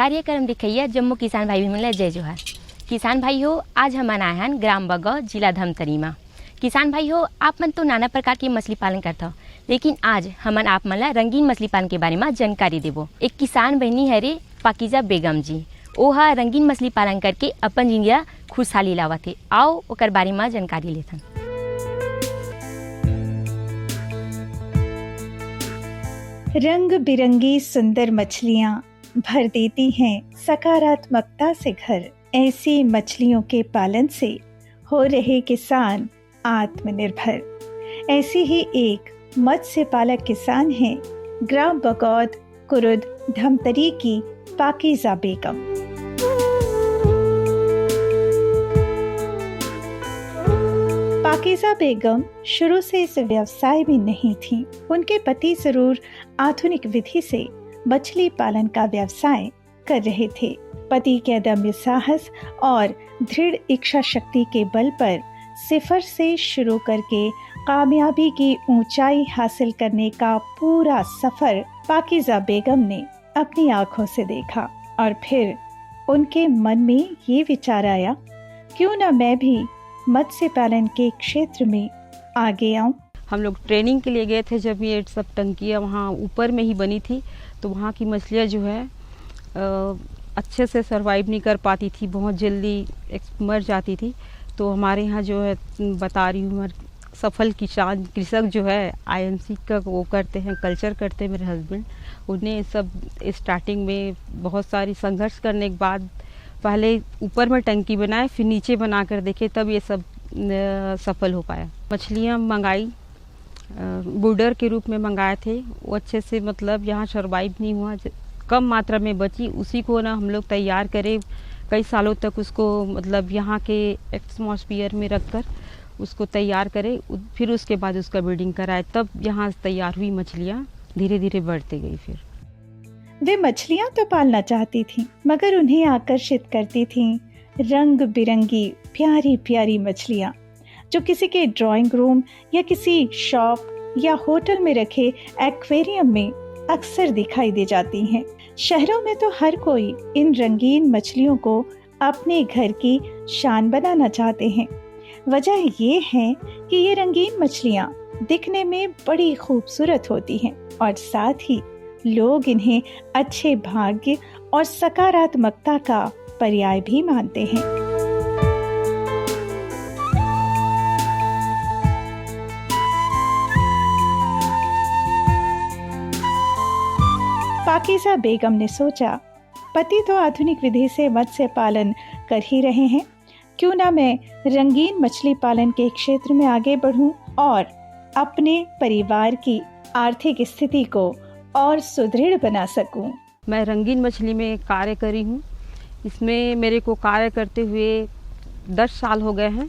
कार्यक्रम दिखैया जम्मू किसान भाई मिला जय जोहार। किसान भाई हो, आज हम आए हैं ग्राम बगौ जिला धमतरी में। किसान भाई हो, आप मन तो नाना प्रकार के मछली पालन करते हो, लेकिन आज हमन आप मन ला रंगीन मछली पालन के बारे में जानकारी देबो। एक किसान बहनी है रे पाकिजा बेगम जी, ओहा रंगीन मछली पालन करके अपन जिंदगी खुशहाली लावत है। आओ ओकर बारे में जानकारी लेथन। रंग बिरंगी सुंदर मछलियाँ भर देती हैं सकारात्मकता से घर। ऐसी मछलियों के पालन से हो रहे किसान आत्मनिर्भर। ऐसी ही एक मत्स्य पालक किसान हैं ग्राम बगौद कुरुद धमतरी की पाकिजा बेगम। पाकिजा बेगम शुरू से इस व्यवसाय में नहीं थी। उनके पति जरूर आधुनिक विधि से मछली पालन का व्यवसाय कर रहे थे। पति के अदम्य साहस और दृढ़ इच्छा शक्ति के बल पर सिफर से शुरू करके कामयाबी की ऊंचाई हासिल करने का पूरा सफर पाकिजा बेगम ने अपनी आंखों से देखा। और फिर उनके मन में ये विचार आया, क्यों ना मैं भी मत्स्य पालन के क्षेत्र में आगे आऊं। हम लोग ट्रेनिंग के लिए गए थे, जब ये सब टंकियाँ वहाँ ऊपर में ही बनी थी, तो वहाँ की मछलियाँ जो है अच्छे से सरवाइव नहीं कर पाती थी, बहुत जल्दी मर जाती थी। तो हमारे यहाँ जो है बता रही हूँ, सफल किसान कृषक जो है आईएमसी का वो करते हैं, कल्चर करते हैं मेरे हस्बैंड। उन्हें सब स्टार्टिंग में बहुत सारी संघर्ष करने के बाद पहले ऊपर में टंकी बनाए, फिर नीचे बना कर देखे, तब ये सब सफल हो पाया। मछलियाँ मंगाई, बूडर के रूप में मंगाए थे, वो अच्छे से मतलब यहाँ सरवाइव नहीं हुआ, कम मात्रा में बची। उसी को ना हम लोग तैयार करें, कई सालों तक उसको मतलब यहाँ के एटमॉस्फेयर में रखकर उसको तैयार करें, फिर उसके बाद उसका ब्रीडिंग कराए, तब यहाँ तैयार हुई मछलियाँ धीरे धीरे बढ़ती गई। फिर वे मछलियाँ तो पालना चाहती थीं, मगर उन्हें आकर्षित करती थीं रंग बिरंगी प्यारी प्यारी मछलियाँ, जो किसी के ड्राइंग रूम या किसी शॉप या होटल में रखे एक्वेरियम में अक्सर दिखाई दे जाती हैं। शहरों में तो हर कोई इन रंगीन मछलियों को अपने घर की शान बनाना चाहते हैं। वजह ये है कि ये रंगीन मछलियाँ दिखने में बड़ी खूबसूरत होती हैं और साथ ही लोग इन्हें अच्छे भाग्य और सकारात्मकता का पर्याय भी मानते हैं। पाकिजा बेगम ने सोचा, पति तो आधुनिक विधि से मत्स्य पालन कर ही रहे हैं, क्यों ना मैं रंगीन मछली पालन के क्षेत्र में आगे बढ़ूं और अपने परिवार की आर्थिक स्थिति को और सुदृढ़ बना सकूं। मैं रंगीन मछली में कार्य करी हूँ। इसमें मेरे को कार्य करते हुए 10 साल हो गए हैं।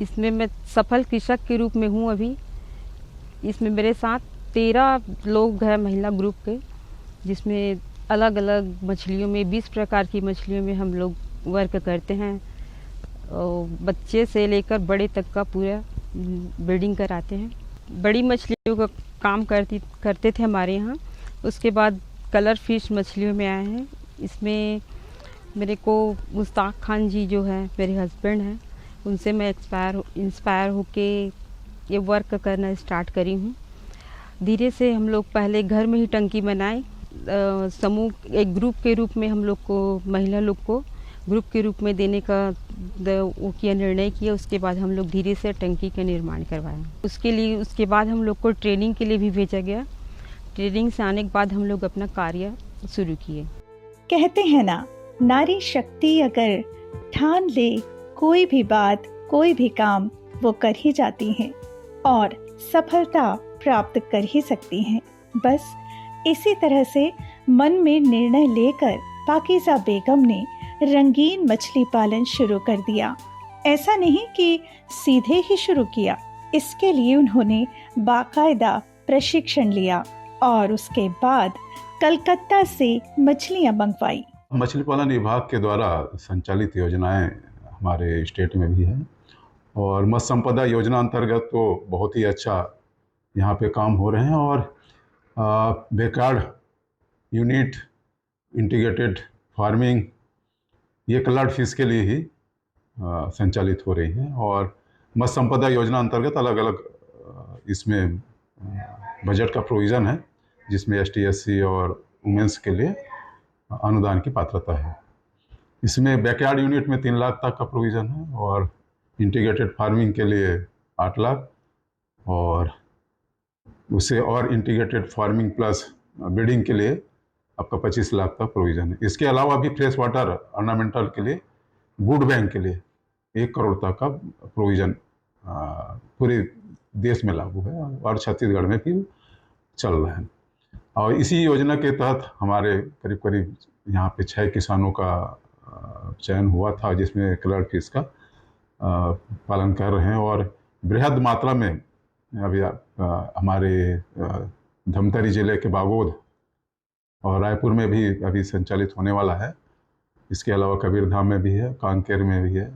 इसमें मैं सफल कृषक के रूप में हूँ अभी। इसमें मेरे साथ 13 लोग हैं महिला ग्रुप के, जिसमें अलग अलग मछलियों में 20 प्रकार की मछलियों में हम लोग वर्क करते हैं। बच्चे से लेकर बड़े तक का पूरा ब्रीडिंग कराते हैं। बड़ी मछलियों का काम करते थे हमारे यहाँ। उसके बाद कलर फिश मछलियों में आए हैं। इसमें मेरे को मुश्ताक खान जी जो है मेरे हस्बैंड हैं, उनसे मैं इंस्पायर होके ये वर्क करना स्टार्ट करी हूँ। धीरे से हम लोग पहले घर में ही टंकी बनाए, समूह एक ग्रुप के रूप में हम लोग को, महिला लोग को ग्रुप के रूप में देने का वो किया, निर्णय किया। उसके बाद हम लोग धीरे से टंकी का निर्माण करवाए। उसके बाद हम लोग को ट्रेनिंग के लिए भी भेजा गया। ट्रेनिंग से आने के बाद हम लोग अपना कार्य शुरू किए। कहते हैं ना, नारी शक्ति अगर ठान ले कोई भी बात, कोई भी काम, वो कर ही जाती हैं और सफलता प्राप्त कर ही सकती हैं। बस इसी तरह से मन में निर्णय लेकर पाकिजा बेगम ने रंगीन मछली पालन शुरू कर दिया। ऐसा नहीं कि सीधे ही शुरू किया, इसके लिए उन्होंने बाकायदा प्रशिक्षण लिया और उसके बाद कलकत्ता से मछलियां मंगवाई। मछली पालन विभाग के द्वारा संचालित योजनाएं हमारे स्टेट में भी हैं और मत्स्य संपदा योजना अंतर्गत तो बहुत ही अच्छा यहाँ पे काम हो रहे हैं। और बेकार्ड यूनिट इंटीग्रेटेड फार्मिंग ये कलर्ड फिश के लिए ही संचालित हो रही है। और मत्स्य संपदा योजना अंतर्गत अलग अलग इसमें बजट का प्रोविज़न है, जिसमें ST SC और वुमेंस के लिए अनुदान की पात्रता है। इसमें बैकयार्ड यूनिट में 3 लाख तक का प्रोविज़न है और इंटीग्रेटेड फार्मिंग के लिए 8 लाख और उससे और इंटीग्रेटेड फार्मिंग प्लस ब्रीडिंग के लिए आपका 25 लाख तक प्रोविज़न है। इसके अलावा भी फ्रेश वाटर ऑर्नामेंटल के लिए वुड बैंक के लिए 1 करोड़ तक का प्रोविज़न पूरे देश में लागू है और छत्तीसगढ़ में भी चल रहा है। और इसी योजना के तहत हमारे करीब करीब यहाँ पे 6 किसानों का चयन हुआ था, जिसमें कलर्ड फिश का पालन कर रहे हैं और बृहद मात्रा में अभी हमारे धमतरी जिले के बागोद और रायपुर में भी अभी संचालित होने वाला है। इसके अलावा कबीरधाम में भी है, कांकेर में भी है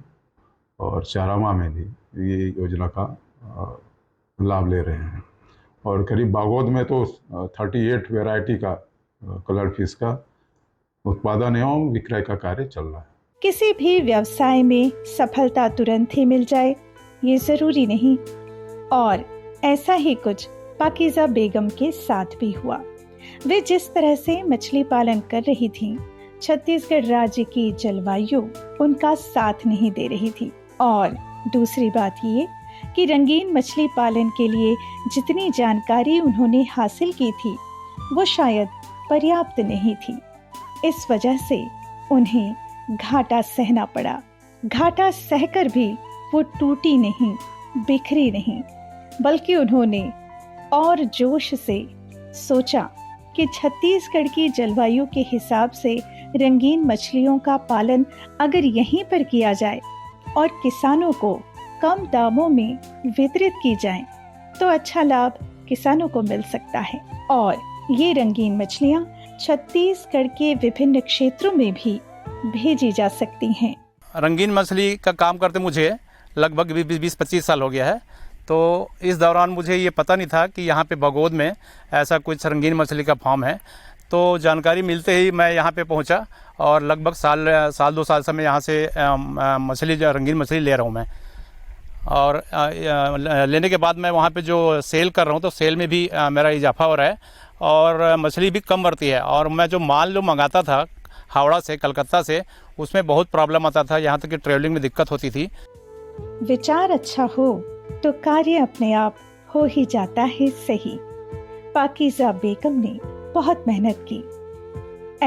और चारामा में भी ये योजना का लाभ ले रहे हैं। और करीब बागोद में तो 38 वैरायटी का कलर्ड फिश का उत्पादन एवं विक्रय का कार्य चल रहा है। किसी भी व्यवसाय में सफलता तुरंत ही मिल जाए ये जरूरी नहीं, और ऐसा ही कुछ पाकीज़ा बेगम के साथ भी हुआ। वे जिस तरह से मछली पालन कर रही थीं, छत्तीसगढ़ राज्य की जलवायु उनका साथ नहीं दे रही थी। और दूसरी बात ये कि रंगीन मछली पालन के लिए जितनी जानकारी उन्होंने हासिल की थी वो शायद पर्याप्त नहीं थी। इस वजह से उन्हें घाटा सहना पड़ा। घाटा सहकर भी वो टूटी नहीं, बिखरी नहीं, बल्कि उन्होंने और जोश से सोचा कि छत्तीसगढ़ की जलवायु के हिसाब से रंगीन मछलियों का पालन अगर यहीं पर किया जाए और किसानों को कम दामों में वितरित की जाए तो अच्छा लाभ किसानों को मिल सकता है और ये रंगीन मछलियाँ छत्तीसगढ़ के विभिन्न क्षेत्रों में भी भेजी जा सकती हैं। रंगीन मछली का काम करते मुझे लगभग 20-25 साल हो गया है। तो इस दौरान मुझे ये पता नहीं था कि यहाँ पे बगोद में ऐसा कुछ रंगीन मछली का फार्म है। तो जानकारी मिलते ही मैं यहाँ पे पहुँचा और लगभग साल 2 साल से मैं यहाँ से मछली रंगीन मछली ले रहा हूँ मैं। और लेने के बाद मैं वहाँ पे जो सेल कर रहा हूँ तो सेल में भी मेरा इजाफा हो रहा है और मछली भी कम बढ़ती है। और मैं जो माल जो मंगाता था हावड़ा से, कलकत्ता से, उसमें बहुत प्रॉब्लम आता था, यहाँ तक कि ट्रेवलिंग में दिक्कत होती थी। विचार अच्छा हो तो कार्य अपने आप हो ही जाता है सही। पाकीज़ा बेगम ने बहुत मेहनत की।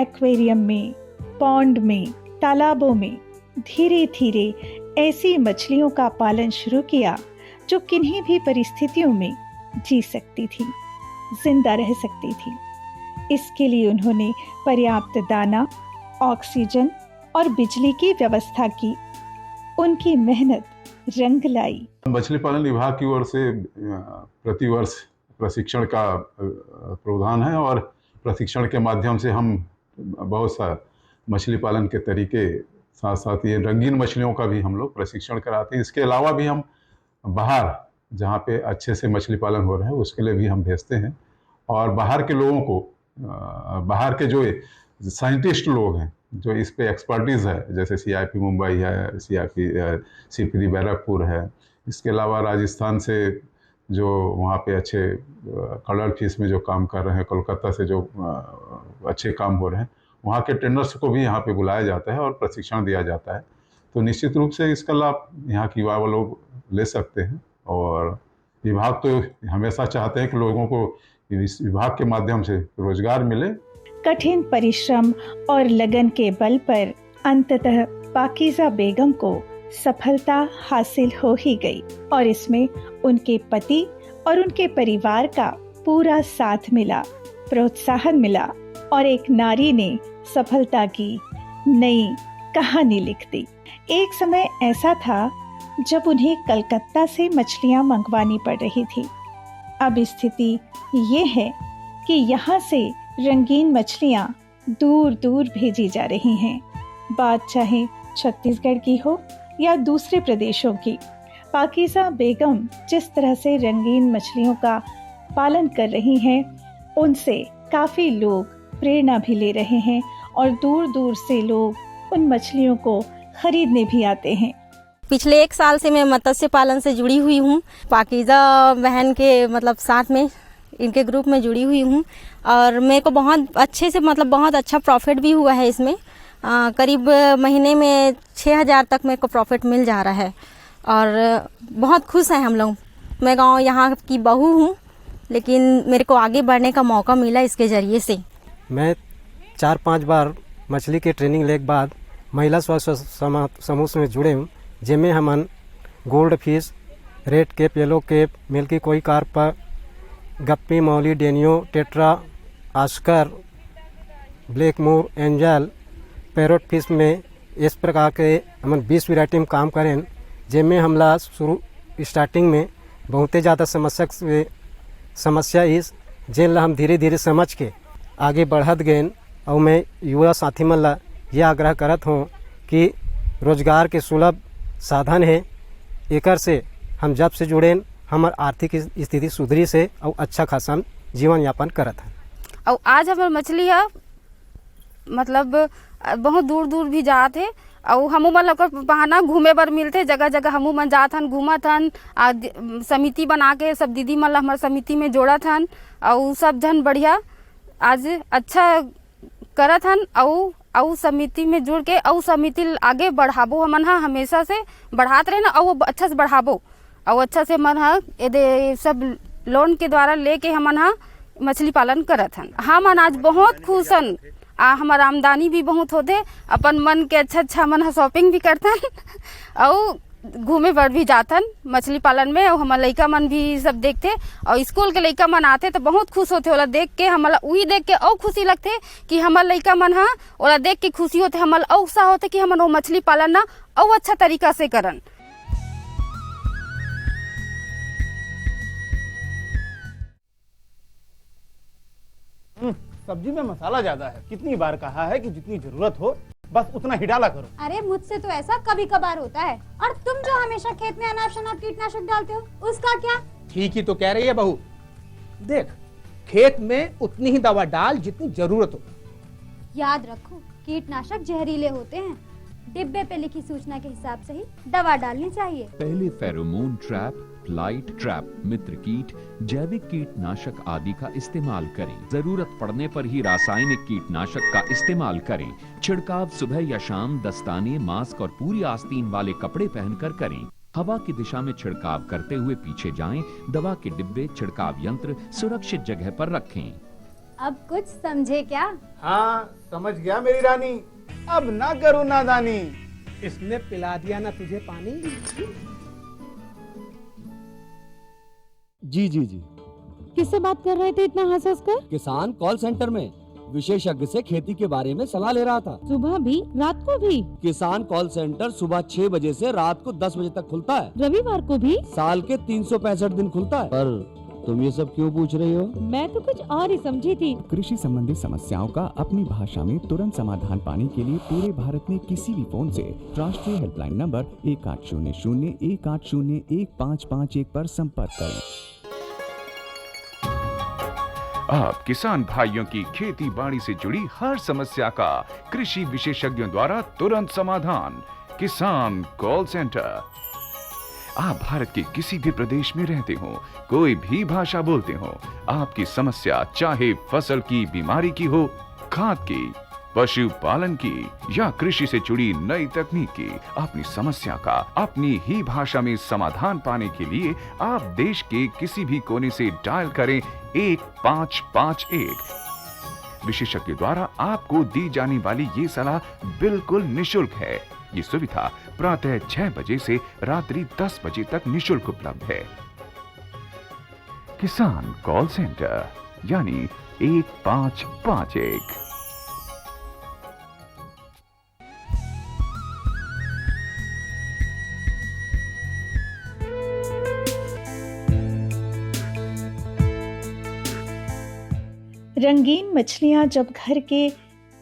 एक्वेरियम में, पॉन्ड में, तालाबों में धीरे धीरे ऐसी मछलियों का पालन शुरू किया जो किन्हीं भी परिस्थितियों में जी सकती थी, जिंदा रह सकती थी। इसके लिए उन्होंने पर्याप्त दाना, ऑक्सीजन और बिजली की व्यवस्था की। उनकी मेहनत रंग लाई। मछली पालन विभाग की ओर से प्रतिवर्ष प्रशिक्षण का प्रावधान है और प्रशिक्षण के माध्यम से हम बहुत सा मछली पालन के तरीके, साथ साथ ये रंगीन मछलियों का भी हम लोग प्रशिक्षण कराते हैं। इसके अलावा भी हम बाहर जहाँ पे अच्छे से मछली पालन हो रहे हैं उसके लिए भी हम भेजते हैं। और बाहर के लोगों को, बाहर के जो साइंटिस्ट लोग हैं जो इस पे एक्सपर्टीज़ है, जैसे CIP मुंबई है, CIP बैरकपुर है, इसके अलावा राजस्थान से जो वहाँ पे अच्छे कलर्ड फिश में जो काम कर रहे हैं, कोलकाता से जो अच्छे काम हो रहे हैं, वहाँ के ट्रेनर्स को भी यहाँ पे बुलाया जाता है और प्रशिक्षण दिया जाता है। तो निश्चित रूप से इसका लाभ यहाँ के युवा लोग ले सकते हैं। और विभाग तो हमेशा चाहते हैं कि लोगों को इस विभाग के माध्यम से रोजगार मिले। कठिन परिश्रम और लगन के बल पर अंततः पाकीज़ा बेगम को सफलता हासिल हो ही गई और इसमें उनके पति और उनके परिवार का पूरा साथ मिला, प्रोत्साहन मिला और एक नारी ने सफलता की नई कहानी लिख दी। एक समय ऐसा था जब उन्हें कलकत्ता से मछलियां मंगवानी पड़ रही थी। अब स्थिति ये है कि यहाँ से रंगीन मछलियाँ दूर दूर भेजी जा रही हैं। बात चाहे छत्तीसगढ़ की हो या दूसरे प्रदेशों की, पाकीज़ा बेगम जिस तरह से रंगीन मछलियों का पालन कर रही हैं, उनसे काफ़ी लोग प्रेरणा भी ले रहे हैं और दूर दूर से लोग उन मछलियों को खरीदने भी आते हैं। पिछले 1 साल से मैं मत्स्य पालन से जुड़ी हुई हूँ। पाकीज़ा बहन के साथ में इनके ग्रुप में जुड़ी हुई हूँ और मेरे को बहुत अच्छे से बहुत अच्छा प्रॉफिट भी हुआ है इसमें। करीब महीने में 6,000 तक मेरे को प्रॉफिट मिल जा रहा है और बहुत खुश हैं हम लोग। मैं गाँव यहाँ की बहू हूँ, लेकिन मेरे को आगे बढ़ने का मौका मिला इसके ज़रिए से। मैं 4-5 बार मछली के ट्रेनिंग लेके बाद महिला स्वास्थ्य समूह में जुड़े हूँ, जिनमें हमन gold fish, red cap, yellow cap, milky koi carp, guppy, molly, danio, tetra, oscar, black moor, angel, parrot fish में इस प्रकार के हमन 20 वैरायटी में काम करें, जिनमें हमला शुरू स्टार्टिंग में बहुत ज़्यादा समस्या इस जिन हम धीरे धीरे समझ के आगे बढ़त गए। और मैं युवा साथी मन ला ये आग्रह करत हूँ कि रोजगार के सुलभ साधन है, एकर से हम जब से जुड़े हमार आर्थिक स्थिति सुधरी से और अच्छा खासा जीवन यापन करत है। और आज हमार मछली है बहुत दूर दूर भी जात है और हमू मन लोग बहाना घूमे बर मिलते, जगह जगह हमू मन जात हन, घूमत हन, समिति बना के सब दीदी मन ला हमार समिति में जोड़त हन और सब जन बढ़िया आज अच्छा करत हन और समिति में जुड़ के और समिति आगे बढ़ाबो हमन हा हमेशा से बढ़ात रहे ना और अच्छा से बढ़ाबो और अच्छा से मन हा सब लोन के द्वारा लेके हमन हा मछली पालन करत हन। हम आज बहुत खुश हन, हमार आमदनी भी बहुत होते, अपन मन के अच्छा मन हा शॉपिंग भी करतन और घूमे बर भी जातन मछली पालन में। और हमार लइका मन भी सब देखते और स्कूल के लइका मन आते तो बहुत खुश होते, ओला देख के हमारा वही देख के और खुशी लगते कि हमार लइका मन हा ओला देख के खुशी होते, हमारा और उत्साह होते कि हम मछली पालन ना और अच्छा तरीका से करन। सब्जी में मसाला ज्यादा है, कितनी बार कहा है कि जितनी जरूरत हो बस उतना ही डाला करो। अरे मुझसे तो ऐसा कभी कभार होता है, और तुम जो हमेशा खेत में अनाप शनाप कीटनाशक डालते हो उसका क्या? ठीक ही तो कह रही है बहू, देख खेत में उतनी ही दवा डाल जितनी जरूरत हो। याद रखो कीटनाशक जहरीले होते हैं, डिब्बे पे लिखी सूचना के हिसाब से ही दवा डालनी चाहिए। पहले फेरोमोन ट्रैप, फ्लाइट ट्रैप, मित्र कीट, जैविक कीटनाशक आदि का इस्तेमाल करें। जरूरत पड़ने पर ही रासायनिक कीटनाशक का इस्तेमाल करें। छिड़काव सुबह या शाम दस्ताने, मास्क और पूरी आस्तीन वाले कपड़े पहनकर करें। हवा की दिशा में छिड़काव करते हुए पीछे जाएं। दवा के डिब्बे, छिड़काव यंत्र सुरक्षित जगह पर रखें। अब कुछ समझे क्या? हाँ समझ गया मेरी रानी, अब ना करो नादानी। इसने पिला दिया ना तुझे पानी। जी जी जी। किससे बात कर रहे थे इतना हंस हंस कर? किसान कॉल सेंटर में विशेषज्ञ से खेती के बारे में सलाह ले रहा था। सुबह भी रात को भी? किसान कॉल सेंटर सुबह 6 बजे से रात को 10 बजे तक खुलता है। रविवार को भी? साल के 365 दिन खुलता है। पर तुम ये सब क्यों पूछ रही हो? मैं तो कुछ और ही समझी थी। कृषि संबंधी समस्याओं का अपनी भाषा में तुरंत समाधान पाने के लिए पूरे भारत में किसी भी फोन से राष्ट्रीय हेल्पलाइन नंबर 1800-180-1551 पर संपर्क करें। आप किसान भाइयों की खेती बाड़ी से जुड़ी हर समस्या का कृषि विशेषज्ञों द्वारा तुरंत समाधान। किसान कॉल सेंटर। आप भारत के किसी भी प्रदेश में रहते हो, कोई भी भाषा बोलते हो, आपकी समस्या चाहे फसल की बीमारी की हो, खाद की, पशुपालन की या कृषि से जुड़ी नई तकनीक की, अपनी समस्या का अपनी ही भाषा में समाधान पाने के लिए आप देश के किसी भी कोने से डायल करें 1551। विशेषज्ञ द्वारा आपको दी जाने वाली ये सलाह बिल्कुल निशुल्क है। ये सुविधा प्रातः 6 बजे से रात्रि 10 बजे तक निशुल्क उपलब्ध है। किसान कॉल सेंटर यानी 1551। रंगीन मछलियाँ जब घर के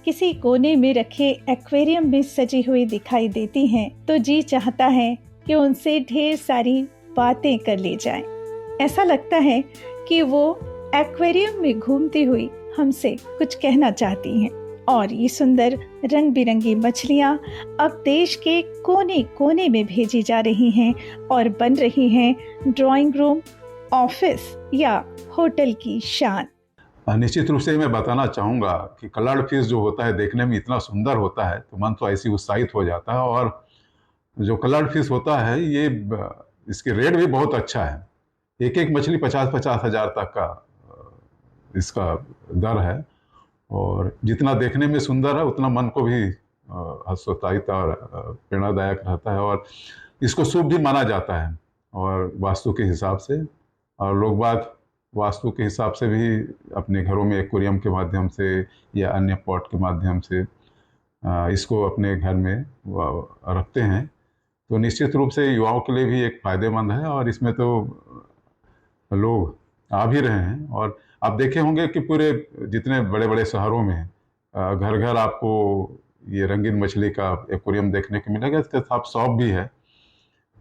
किसी कोने में रखे एक्वेरियम में सजी हुई दिखाई देती हैं, तो जी चाहता है कि उनसे ढेर सारी बातें कर ली जाएं। ऐसा लगता है कि वो एक्वेरियम में घूमती हुई हमसे कुछ कहना चाहती हैं। और ये सुंदर रंग बिरंगी मछलियाँ अब देश के कोने कोने में भेजी जा रही हैं और बन रही हैं ड्राइंग रूम, ऑफिस या होटल की शान। निश्चित रूप से मैं बताना चाहूँगा कि कलर्ड फिश जो होता है देखने में इतना सुंदर होता है तो मन तो ऐसे उत्साहित हो जाता है। और जो कलर्ड फिश होता है ये इसके रेट भी बहुत अच्छा है। एक एक मछली 50-50 हज़ार तक का इसका दर है और जितना देखने में सुंदर है उतना मन को भी हर्षोत्साहित और प्रेरणादायक रहता है। और इसको शुभ भी माना जाता है और वास्तु के हिसाब से, और लोग बाग वास्तु के हिसाब से भी अपने घरों में एक्वेरियम के माध्यम से या अन्य पॉट के माध्यम से इसको अपने घर में रखते हैं। तो निश्चित रूप से युवाओं के लिए भी एक फ़ायदेमंद है और इसमें तो लोग आ भी रहे हैं। और आप देखे होंगे कि पूरे जितने बड़े बड़े शहरों में घर घर आपको ये रंगीन मछली का एक्वेरियम देखने को मिलेगा। इसके साथ शॉप भी है।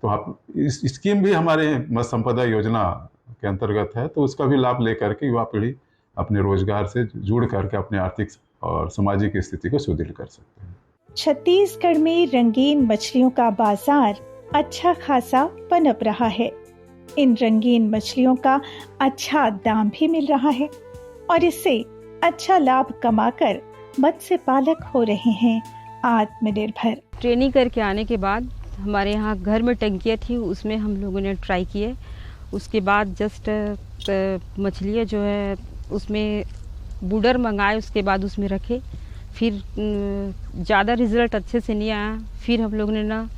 तो आप इस स्कीम भी हमारे मत्स्य संपदा योजना के अंतर्गत है, तो उसका भी लाभ लेकर के युवा पीढ़ी अपने रोजगार से जुड़ करके अपने आर्थिक और सामाजिक स्थिति को सुदृढ़ कर सकते हैं। छत्तीसगढ़ में रंगीन मछलियों का बाजार अच्छा खासा पनप रहा है। इन रंगीन मछलियों का अच्छा दाम भी मिल रहा है और इससे अच्छा लाभ कमाकर मत्स्य पालक हो रहे हैं आत्मनिर्भर। ट्रेनिंग करके आने के बाद हमारे यहाँ घर में टंकियाँ थी, उसमें हम लोगों ने ट्राई किए। उसके बाद जस्ट मछलियाँ जो है उसमें बूडर मंगाए, उसके बाद उसमें रखे। फिर ज़्यादा रिज़ल्ट अच्छे से नहीं आया। फिर हम लोगों ने ना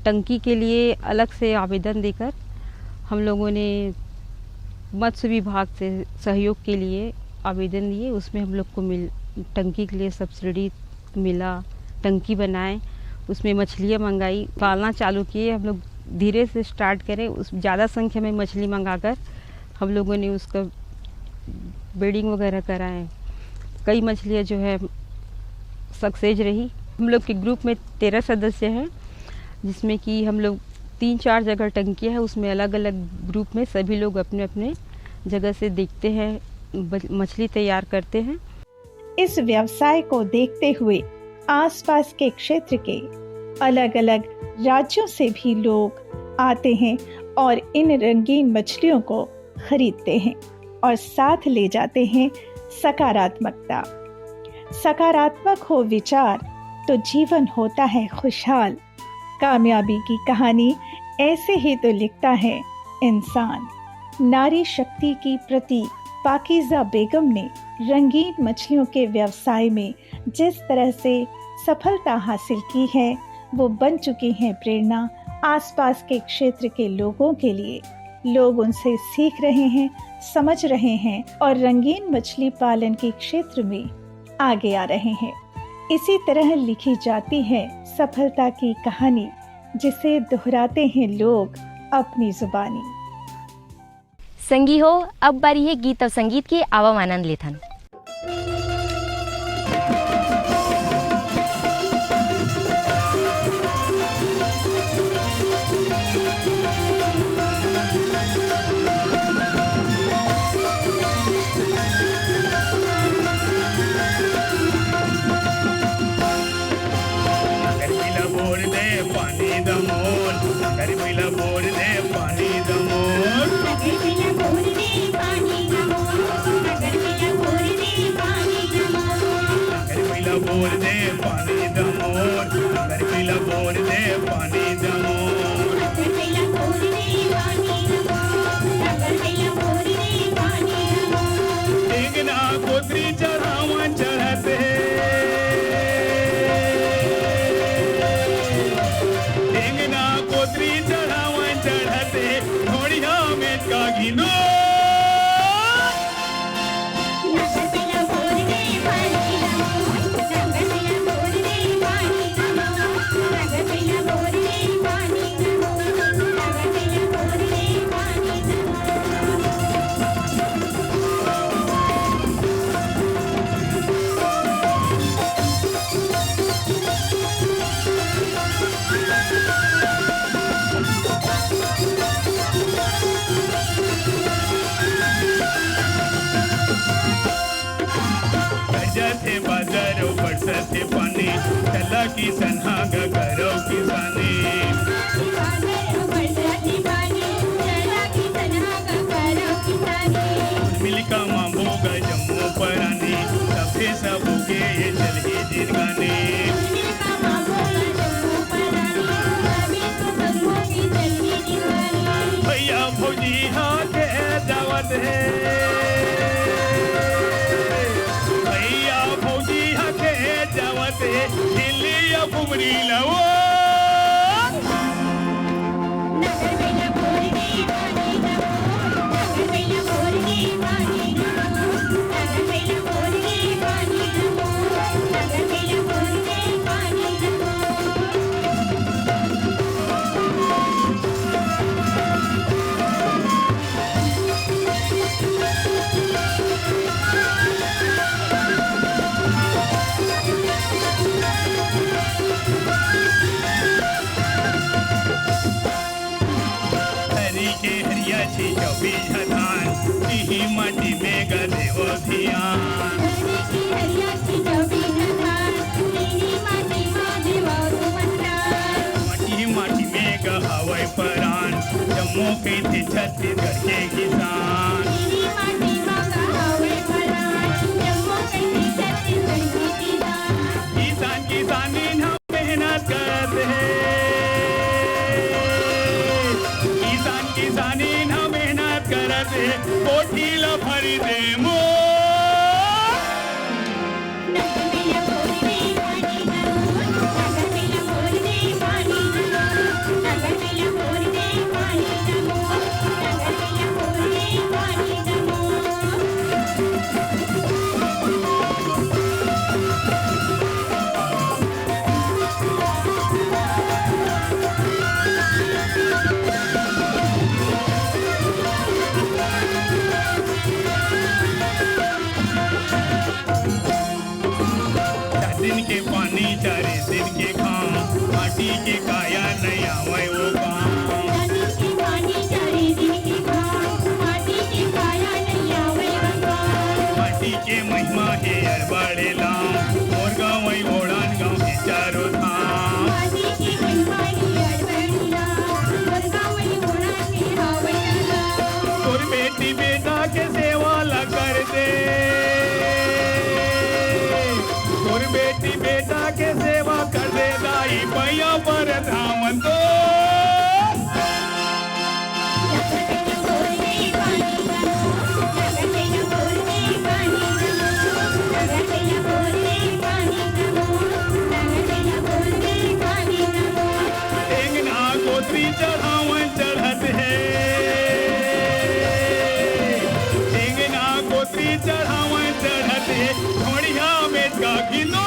टंकी के लिए अलग से आवेदन देकर हम लोगों ने मत्स्य विभाग से सहयोग के लिए आवेदन दिए। उसमें हम लोग को टंकी के लिए सब्सिडी मिला। टंकी बनाए, उसमें मछलियाँ मंगाई, पालना चालू किए। हम लोग धीरे से स्टार्ट करें, उस ज़्यादा संख्या में मछली मंगाकर हम लोगों ने उसका ब्रीडिंग वगैरह कराएं। कई मछलियाँ जो है सक्सेस रही। हम लोग के ग्रुप में 13 सदस्य हैं, जिसमें कि हम लोग 3-4 जगह टंकियाँ है, उसमें अलग अलग ग्रुप में सभी लोग अपने अपने जगह से देखते हैं, मछली तैयार करते हैं। इस व्यवसाय को देखते हुए आसपास के क्षेत्र के अलग अलग राज्यों से भी लोग आते हैं और इन रंगीन मछलियों को खरीदते हैं और साथ ले जाते हैं सकारात्मकता। सकारात्मक हो विचार तो जीवन होता है खुशहाल। कामयाबी की कहानी ऐसे ही तो लिखता है इंसान। नारी शक्ति की प्रतीक पाकीज़ा बेगम ने रंगीन मछलियों के व्यवसाय में जिस तरह से सफलता हासिल की है, वो बन चुकी हैं प्रेरणा आसपास के क्षेत्र के लोगों के लिए। लोग उनसे सीख रहे हैं, समझ रहे हैं और रंगीन मछली पालन के क्षेत्र में आगे आ रहे हैं। इसी तरह लिखी जाती है सफलता की कहानी, जिसे दोहराते हैं लोग अपनी जुबानी। संगी हो, अब बारी है गीत और संगीत के आवाम आनंद लेथन। किसन हाग करो किसानी मिलका मांबो गा जम्मू परानी सबे सबके ये चल ही जिरगाने भैया भौजी हाँ के दावत है भैया भौजी हाँ के दावत है दिल्ली या बुमरी लाओ चौबीस धान ही माटी में गदे वो धियान माटी में गहवे परान जम्मू के थे छत्तीसगढ़ के किसान किसान किसानी हम मेहनत करते हैं किसान किसानी करते कोठीला भरी दे मो दिन के पानी चारे दिन के खाम माटी के काया नहीं आवे वो माटी के महिमा है अरबाड़े लाम और गाँव ओढ़ान गाँव के चारों धाम और बेटी बेटा के सेवा ला कर दे और बेटी बेटा के सेवा कर दे दाई पैया पर धामन दो एंगना गोत्री चढ़ावन चढ़त है एंगना गोत्री चढ़ावन चढ़त है घोड़िया में का किलो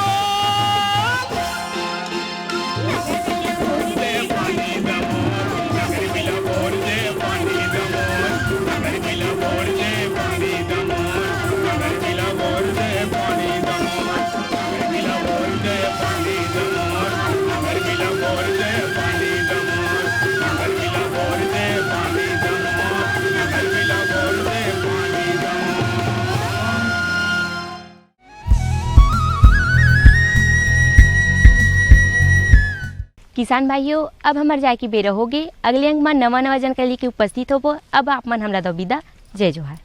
किसान भाइयों अब हमार जाए की बेरा होगे अगले अंक में नवा नवा जानकारी के उपस्थित होबो अब आप मन हमला दो विदा जय जोहार।